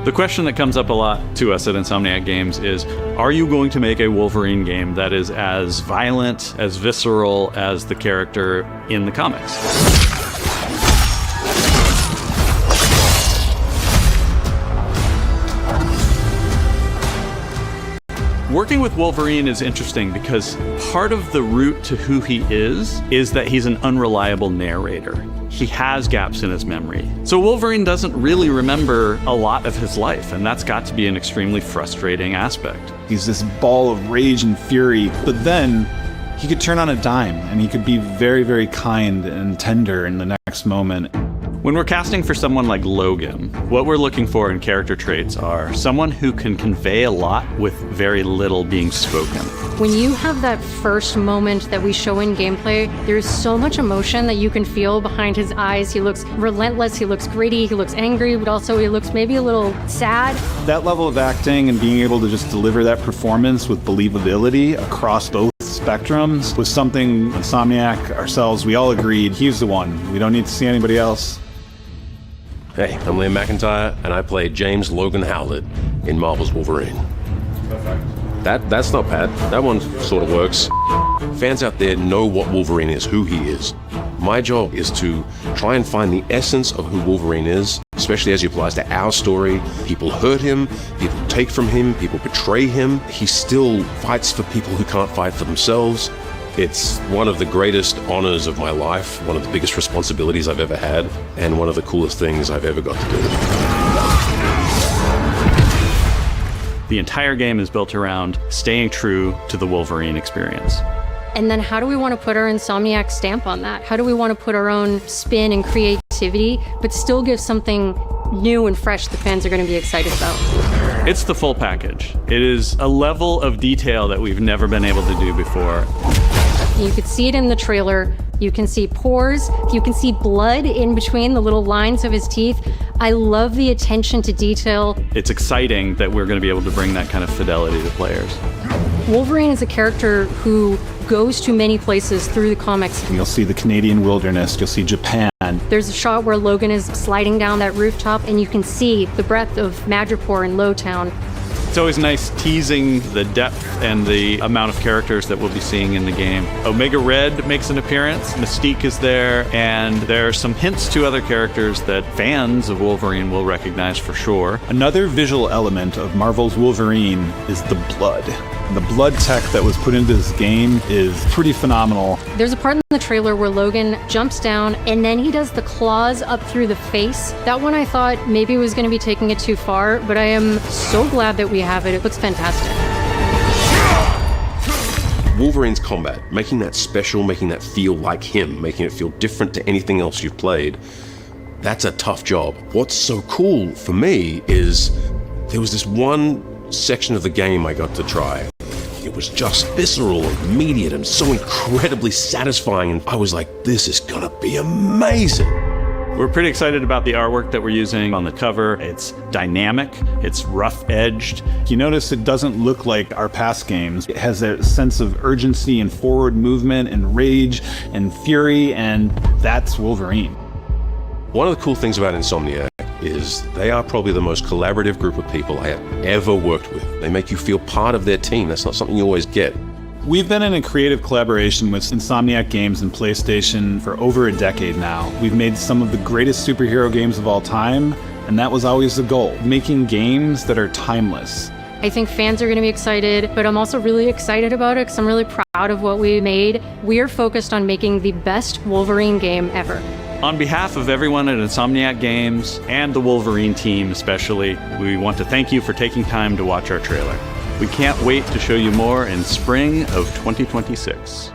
The question that comes up a lot to us at Insomniac Games is, are you going to make a Wolverine game that is as violent, as visceral as the character in the comics? Working with Wolverine is interesting because part of the route to who he is that he's an unreliable narrator. He has gaps in his memory. So Wolverine doesn't really remember a lot of his life, and that's got to be an extremely frustrating aspect. He's this ball of rage and fury, but then he could turn on a dime, and he could be very, very kind and tender in the next moment. When we're casting for someone like Logan, what we're looking for in character traits are someone who can convey a lot with very little being spoken. When you have that first moment that we show in gameplay, there's so much emotion that you can feel behind his eyes. He looks relentless, he looks gritty, he looks angry, but also he looks maybe a little sad. That level of acting and being able to just deliver that performance with believability across both spectrums was something Insomniac, ourselves, we all agreed he's the one. We don't need to see anybody else. Hey, I'm Liam McIntyre, and I play James Logan Howlett in Marvel's Wolverine. Perfect. That's not bad. That one sort of works. Fans out there know what Wolverine is, who he is. My job is to try and find the essence of who Wolverine is, especially as he applies to our story. People hurt him, people take from him, people betray him. He still fights for people who can't fight for themselves. It's one of the greatest honors of my life, one of the biggest responsibilities I've ever had, and one of the coolest things I've ever got to do. The entire game is built around staying true to the Wolverine experience. And then how do we want to put our Insomniac stamp on that? How do we want to put our own spin and creativity, but still give something new and fresh that fans are going to be excited about? It's the full package. It is a level of detail that we've never been able to do before. You could see it in the trailer. You can see pores. You can see blood in between the little lines of his teeth. I love the attention to detail. It's exciting that we're going to be able to bring that kind of fidelity to players. Wolverine is a character who goes to many places through the comics. You'll see the Canadian wilderness, you'll see Japan. There's a shot where Logan is sliding down that rooftop and you can see the breadth of Madripoor in Lowtown. It's always nice teasing the depth and the amount of characters that we'll be seeing in the game. Omega Red makes an appearance, Mystique is there, and there are some hints to other characters that fans of Wolverine will recognize for sure. Another visual element of Marvel's Wolverine is the blood. The blood tech that was put into this game is pretty phenomenal. There's a part in the trailer where Logan jumps down and then he does the claws up through the face. That one I thought maybe was going to be taking it too far, but I am so glad that we have it. It looks fantastic. Wolverine's combat, making that special, making that feel like him, making it feel different to anything else you've played, that's a tough job. What's so cool for me is there was this one section of the game I got to try. It was just visceral and immediate and so incredibly satisfying, and I was like, this is gonna be amazing. We're pretty excited about the artwork that we're using on the cover. It's dynamic, it's rough-edged. You notice it doesn't look like our past games. It has a sense of urgency and forward movement and rage and fury, and that's Wolverine. One of the cool things about Insomniac is they are probably the most collaborative group of people I have ever worked with. They make you feel part of their team. That's not something you always get. We've been in a creative collaboration with Insomniac Games and PlayStation for over a decade now. We've made some of the greatest superhero games of all time, and that was always the goal, making games that are timeless. I think fans are going to be excited, but I'm also really excited about it because I'm really proud of what we made. We are focused on making the best Wolverine game ever. On behalf of everyone at Insomniac Games and the Wolverine team especially, we want to thank you for taking time to watch our trailer. We can't wait to show you more in spring of 2026.